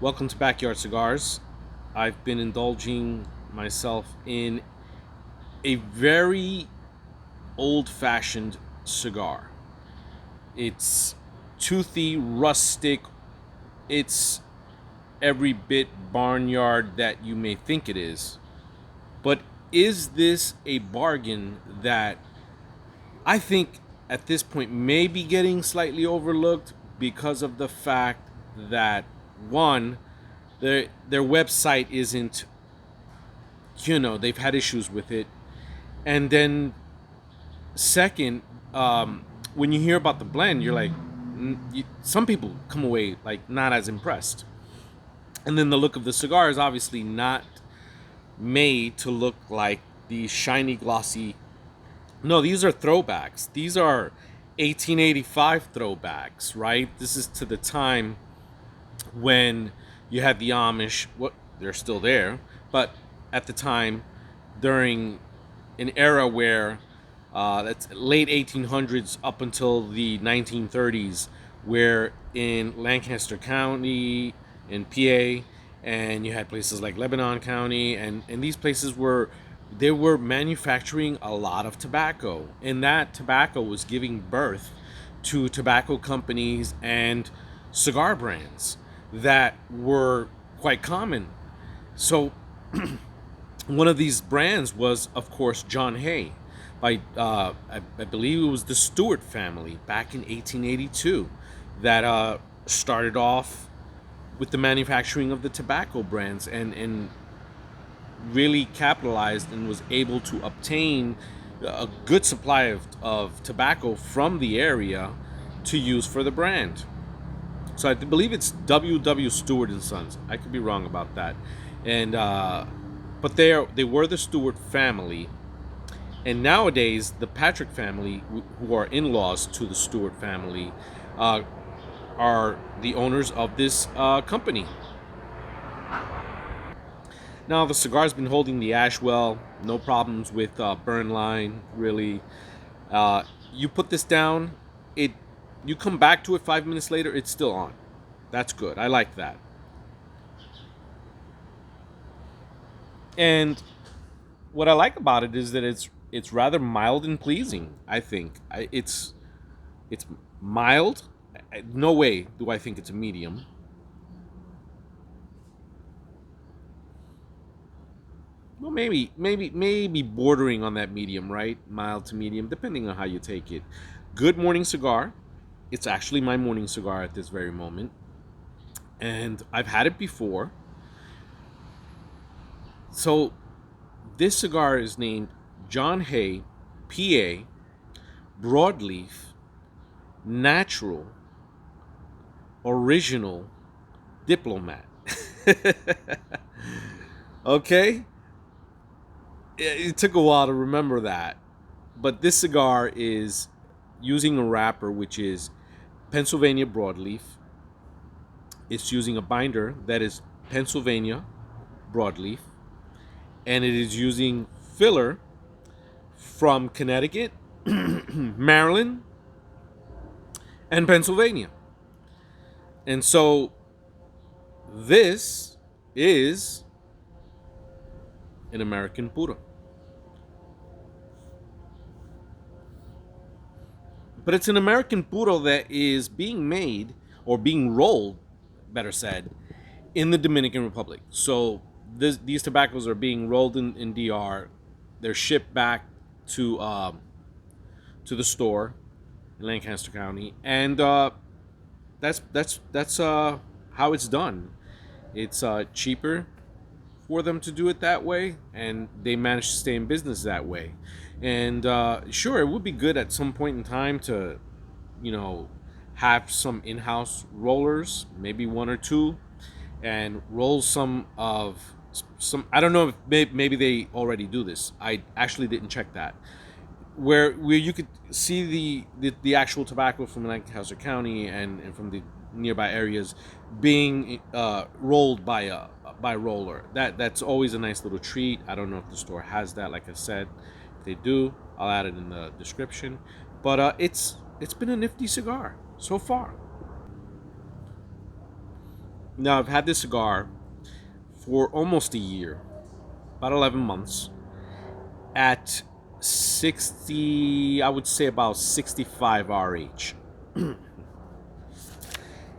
Welcome to Backyard Cigars. I've been indulging myself in a very old fashioned cigar. It's toothy, rustic, it's every bit barnyard that you may think it is. But is this a bargain that I think at this point may be getting slightly overlooked because of the fact that, one, their website isn't, they've had issues with it. And then second, when you hear about the blend, you're like, some people come away like not as impressed. And then the look of the cigar is obviously not made to look like these shiny, glossy. No, these are throwbacks. These are 1885 throwbacks, right? This is to the time when you had the Amish. What, they're still there, but at the time, during an era where that's late 1800s up until the 1930s, where in Lancaster County, in PA, and you had places like Lebanon County, and these places were they were manufacturing a lot of tobacco, and that tobacco was giving birth to tobacco companies and cigar brands that were quite common. So one of these brands was, of course, John Hay, by I believe it was the Stewart family back in 1882 that started off with the manufacturing of the tobacco brands and really capitalized and was able to obtain a good supply of tobacco from the area to use for the brand. So I believe it's W. Stewart and Sons. I could be wrong about that. And but they were the Stewart family, and nowadays the Patrick family, who are in-laws to the Stewart family, uh, are the owners of this company. Now the cigar's been holding the ash well, no problems with burn line really. You put this down, it you come back to it 5 minutes later, it's still on. That's good. I like that. And what I like about it is that it's rather mild and pleasing. I think it's mild. No way do I think it's a medium. Well, maybe bordering on that medium, right? Mild to medium, depending on how you take it. Good morning cigar. It's actually my morning cigar at this very moment, and I've had it before. So this cigar is named John Hay, PA, Broadleaf, Natural, Original, Diplomat. Okay? It took a while to remember that. But this cigar is using a wrapper which is Pennsylvania Broadleaf. It's using a binder that is Pennsylvania Broadleaf. And it is using filler from Connecticut, Maryland, and Pennsylvania. And so this is an American Puro. But it's an American Puro that is being made, or being rolled, better said, in the Dominican Republic. So these tobaccos are being rolled in DR. They're shipped back to the store in Lancaster County, and that's how it's done. It's cheaper for them to do it that way, and they manage to stay in business that way. And sure, it would be good at some point in time to, you know, have some in-house rollers, maybe one or two, and roll some. I don't know if maybe they already do this. I actually didn't check that. Where you could see the actual tobacco from Lancaster County and from the nearby areas being rolled by roller. That's always a nice little treat. I don't know if the store has that. Like I said, if they do, I'll add it in the description. But it's been a nifty cigar so far. Now, I've had this cigar for almost a year, about 11 months, at 60, I would say about 65 RH.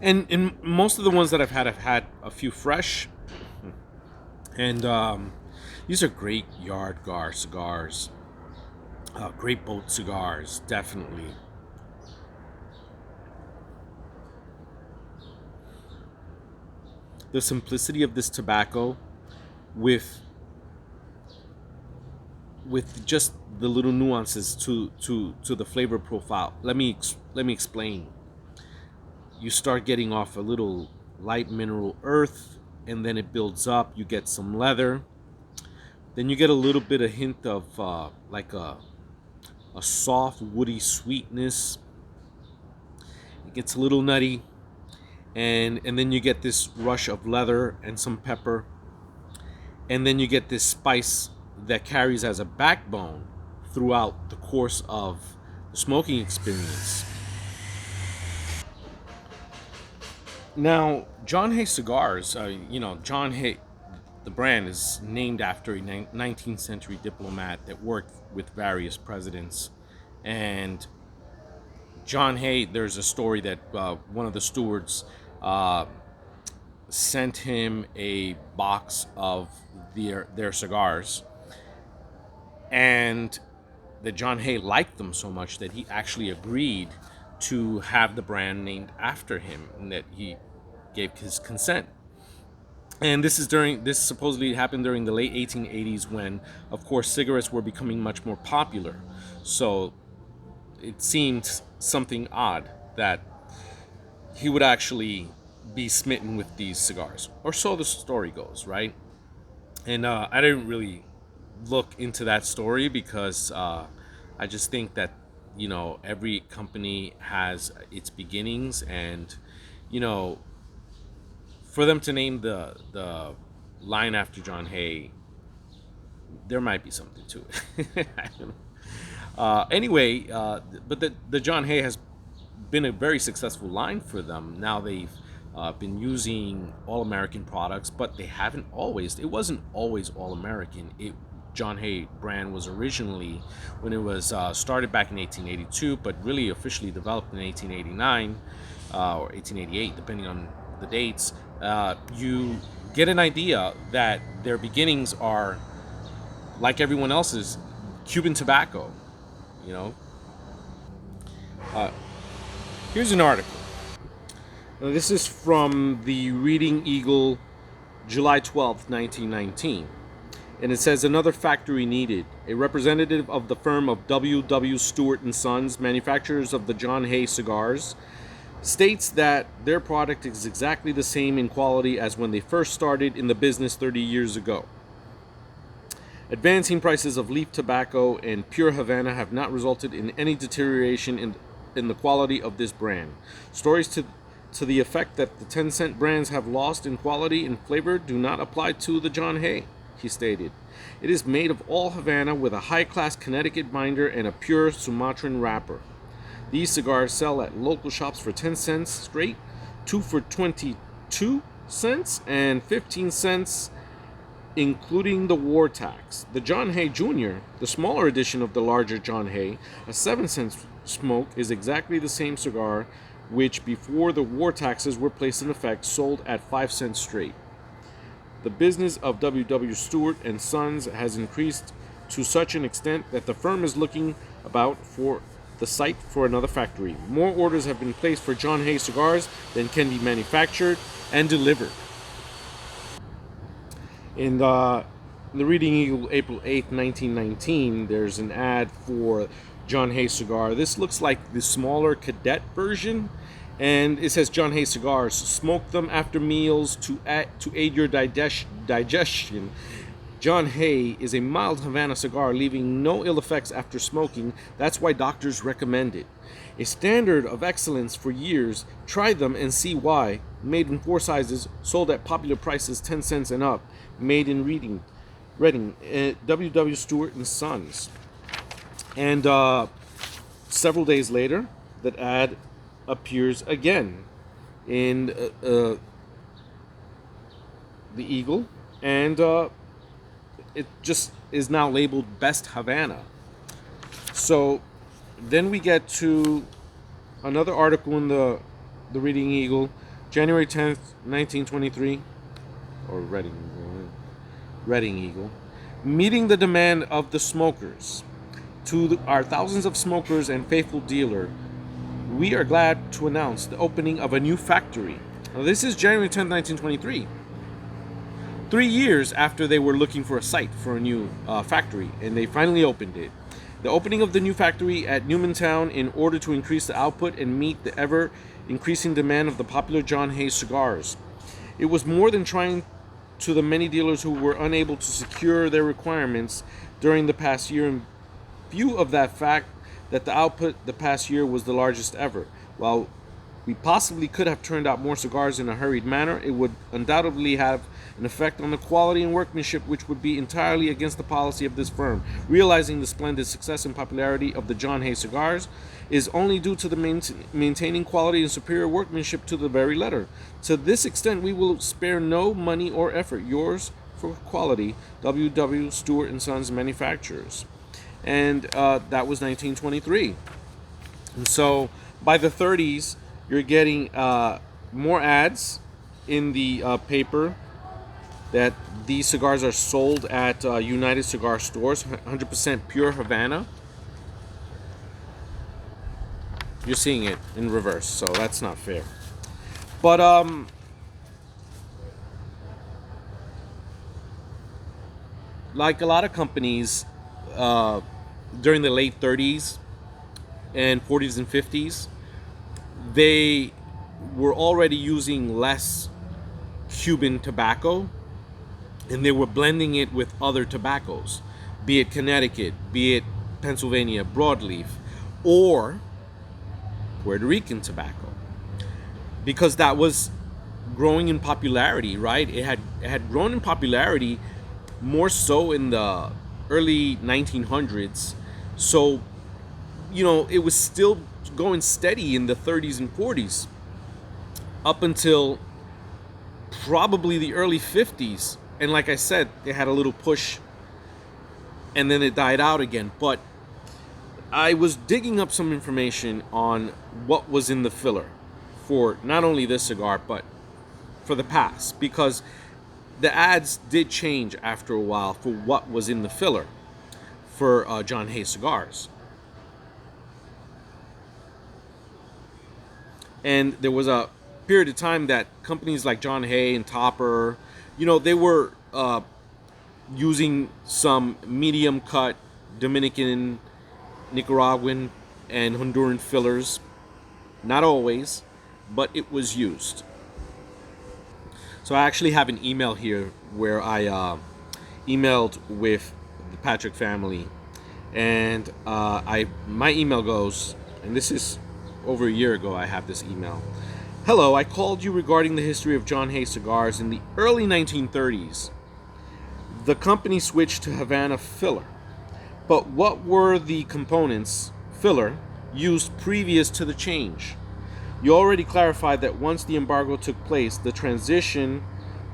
And most of the ones that I've had a few fresh, and these are great yard gar cigars, great boat cigars, definitely. The simplicity of this tobacco, with just the little nuances to the flavor profile. Let me explain. You start getting off a little light mineral earth, and then it builds up. You get some leather, then you get a little bit of hint of like a soft woody sweetness. It gets a little nutty, and then you get this rush of leather and some pepper, and then you get this spice that carries as a backbone throughout the course of the smoking experience. Now, John Hay cigars, John Hay, the brand is named after a 19th century diplomat that worked with various presidents. And John Hay, there's a story that one of the stewards uh, sent him a box of their cigars, and that John Hay liked them so much that he actually agreed to have the brand named after him, and that he gave his consent. And this supposedly happened during the late 1880s, when, of course, cigarettes were becoming much more popular. So it seemed something odd that he would actually be smitten with these cigars, or so the story goes, right? And I didn't really look into that story, because I just think that every company has its beginnings, and you know for them to name the line after John Hay, there might be something to it. I don't know. Anyway, but the John Hay has been a very successful line for them. Now they've been using all American products, but they haven't always. It wasn't always all American. John Hay brand was originally, when it was started back in 1882, but really officially developed in 1889 or 1888, depending on the dates. You get an idea that their beginnings are, like everyone else's, Cuban tobacco. You know, uh, here's an article. Now, this is from the Reading Eagle, July 12th, 1919. And it says, another factory needed. A representative of the firm of W. Stewart Sons, manufacturers of the John Hay cigars, states that their product is exactly the same in quality as when they first started in the business 30 years ago. Advancing prices of leaf tobacco and pure Havana have not resulted in any deterioration in the quality of this brand. Stories to the effect that the 10-cent brands have lost in quality and flavor do not apply to the John Hay, he stated. It is made of all Havana with a high-class Connecticut binder and a pure Sumatran wrapper. These cigars sell at local shops for 10 cents straight, 2 for 22 cents, and 15 cents including the war tax. The John Hay Jr., the smaller edition of the larger John Hay, a 7-cent smoke, is exactly the same cigar which, before the war taxes were placed in effect, sold at 5 cents straight. The business of W. Stewart and Sons has increased to such an extent that the firm is looking about for the site for another factory. More orders have been placed for John Hay cigars than can be manufactured and delivered. In the Reading Eagle, April 8th, 1919, there's an ad for John Hay cigar. This looks like the smaller cadet version, and it says John Hay cigars. Smoke them after meals to aid your digestion. John Hay is a mild Havana cigar, leaving no ill effects after smoking. That's why doctors recommend it. A standard of excellence for years. Try them and see why. Made in 4 sizes, sold at popular prices 10 cents and up. Made in Reading, W. Stewart and Sons. And several days later, that ad appears again in the eagle, and it just is now labeled Best Havana. So then we get to another article in the Reading Eagle, January 10th, 1923, or Reading Eagle, meeting the demand of the smokers. To our thousands of smokers and faithful dealer, we are glad to announce the opening of a new factory. Now, this is January 10th, 1923. 3 years after they were looking for a site for a new factory, and they finally opened it. The opening of the new factory at Newmantown in order to increase the output and meet the ever increasing demand of the popular John Hay cigars. It was more than trying to the many dealers who were unable to secure their requirements during the past year, in view of that fact that the output the past year was the largest ever. While we possibly could have turned out more cigars in a hurried manner, it would undoubtedly have an effect on the quality and workmanship which would be entirely against the policy of this firm. Realizing the splendid success and popularity of the John Hay cigars is only due to the maintaining quality and superior workmanship to the very letter. To this extent, we will spare no money or effort. Yours for quality, W. Stewart Sons Manufacturers. And that was 1923. And so by the 30s, you're getting more ads in the paper that these cigars are sold at United Cigar Stores, 100% pure Havana. You're seeing it in reverse, so that's not fair. But like a lot of companies during the late 30s and 40s and 50s, they were already using less Cuban tobacco, and they were blending it with other tobaccos, be it Connecticut, be it Pennsylvania broadleaf, or Puerto Rican tobacco, because that was growing in popularity, right? It had grown in popularity more so in the early 1900s. So, it was still going steady in the 30s and 40s up until probably the early 50s. And like I said, they had a little push and then it died out again. But I was digging up some information on what was in the filler for not only this cigar, but for the past, because the ads did change after a while for what was in the filler for John Hay cigars. And there was a period of time that companies like John Hay and Topper, they were using some medium cut Dominican, Nicaraguan, and Honduran fillers. Not always, but it was used. So I actually have an email here where I emailed with the Patrick family, and my email goes, and this is over a year ago I have this email. Hello, I called you regarding the history of John Hay cigars. In the early 1930s, the company switched to Havana filler. But what were the components, filler, used previous to the change? You already clarified that once the embargo took place, the transition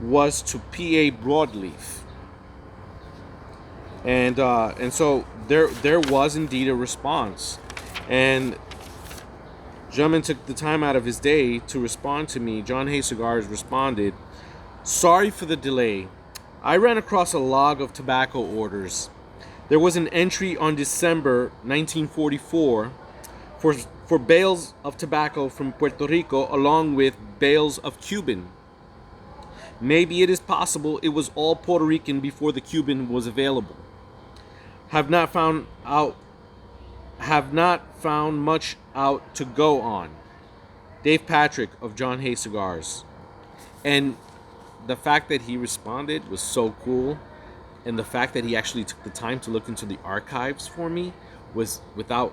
was to PA broadleaf. And so there was indeed a response. And gentleman took the time out of his day to respond to me. John Hay Cigars responded, "Sorry for the delay. I ran across a log of tobacco orders. There was an entry on December 1944 for bales of tobacco from Puerto Rico along with bales of Cuban. Maybe it is possible it was all Puerto Rican before the Cuban was available. Have not found much out to go on. Dave Patrick of John Hay Cigars." And the fact that he responded was so cool, and the fact that he actually took the time to look into the archives for me was without,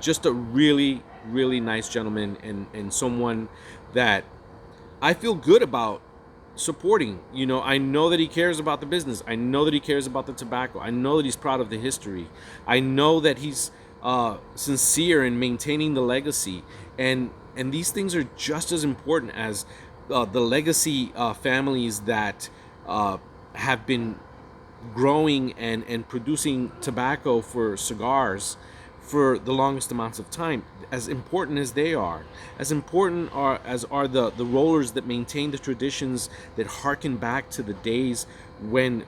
just a really, really nice gentleman, and someone that I feel good about supporting. I know that he cares about the business. I know that he cares about the tobacco. I know that he's proud of the history. I know that he's sincere in maintaining the legacy, and these things are just as important as the legacy families that have been growing and producing tobacco for cigars for the longest amounts of time, as important as they are, as important are the rollers that maintain the traditions, that harken back to the days when,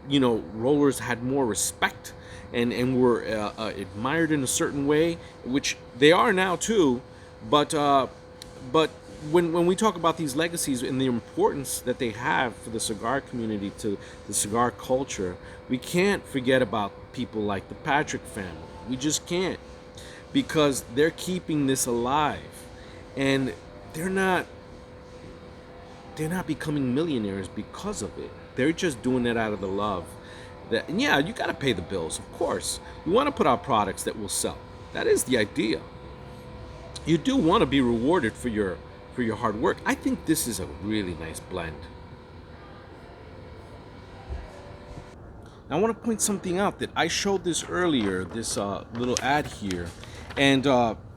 you know, rollers had more respect and were admired in a certain way, which they are now too. But when we talk about these legacies and the importance that they have for the cigar community, to the cigar culture, we can't forget about people like the Patrick family. We just can't, because they're keeping this alive, and they're not becoming millionaires because of it. They're just doing it out of the love. That, and yeah, you got to pay the bills, of course. You want to put out products that will sell. That is the idea. You do want to be rewarded for your hard work. I think this is a really nice blend. Now, I want to point something out, that I showed this earlier, this little ad here. And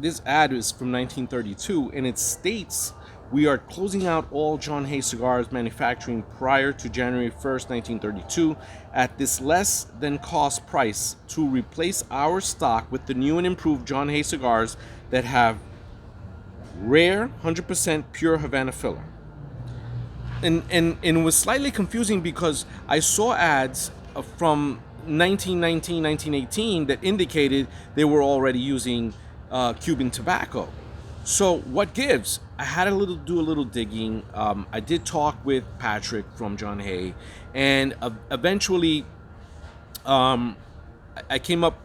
this ad is from 1932, and it states, "We are closing out all John Hay cigars manufacturing prior to January 1st, 1932 at this less than cost price to replace our stock with the new and improved John Hay cigars that have rare 100% pure Havana filler." And it was slightly confusing, because I saw ads from 1919, 1918 that indicated they were already using Cuban tobacco. So what gives? I had to do a little digging. I did talk with Patrick from John Hay, and eventually I came up.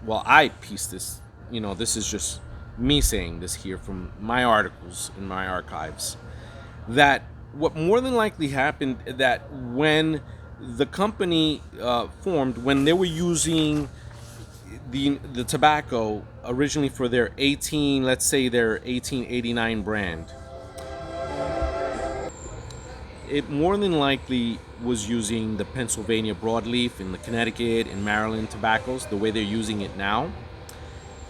I pieced this. You know, this is just me saying this here from my articles in my archives. That what more than likely happened, that when the company formed, when they were using the tobacco originally for their 1889 brand, it more than likely was using the Pennsylvania broadleaf and the Connecticut and Maryland tobaccos the way they're using it now.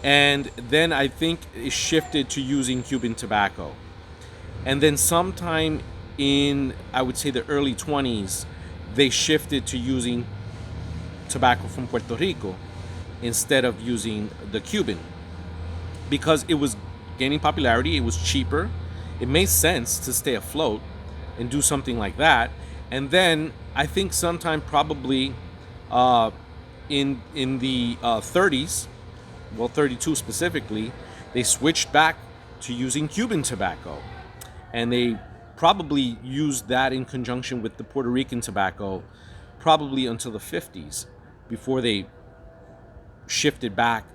And then I think it shifted to using Cuban tobacco. And then sometime in, I would say, the early 20s, they shifted to using tobacco from Puerto Rico instead of using the Cuban, because it was gaining popularity, it was cheaper, it made sense to stay afloat and do something like that. And then I think sometime probably in the 30s, well, 32 specifically, they switched back to using Cuban tobacco, and they probably used that in conjunction with the Puerto Rican tobacco probably until the 50s, before they shifted back.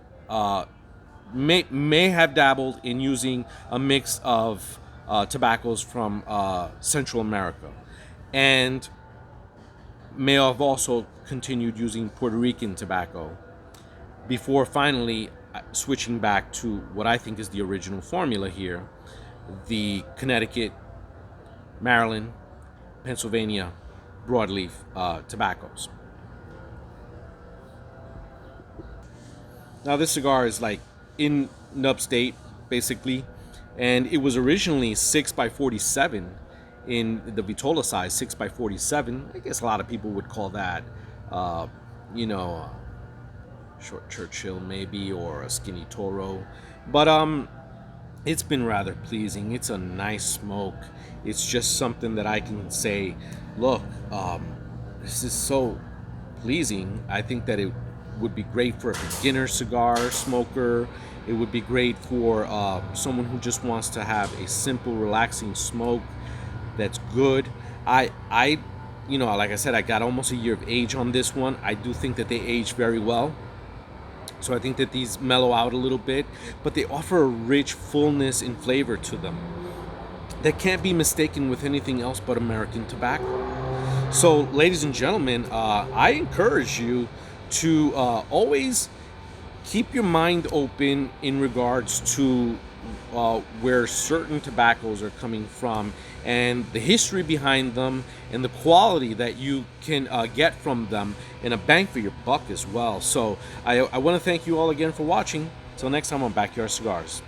May have dabbled in using a mix of tobaccos from Central America, and may have also continued using Puerto Rican tobacco before finally switching back to what I think is the original formula here, the Connecticut, Maryland, Pennsylvania broadleaf tobaccos. Now, this cigar is like in nub state, basically, and it was originally 6x47 in the Vitola size, 6x47. I guess a lot of people would call that, short Churchill maybe, or a skinny Toro, but it's been rather pleasing. It's a nice smoke. It's just something that I can say, look, this is so pleasing. I think that it would be great for a beginner cigar smoker. It would be great for someone who just wants to have a simple, relaxing smoke that's good. Like I said, I got almost a year of age on this one. I do think that they age very well. So I think that these mellow out a little bit, but they offer a rich fullness and flavor to them that can't be mistaken with anything else but American tobacco. So, ladies and gentlemen, I encourage you to always keep your mind open in regards to where certain tobaccos are coming from, and the history behind them, and the quality that you can get from them, and a bang for your buck as well. So I want to thank you all again for watching. Till next time on Backyard Cigars.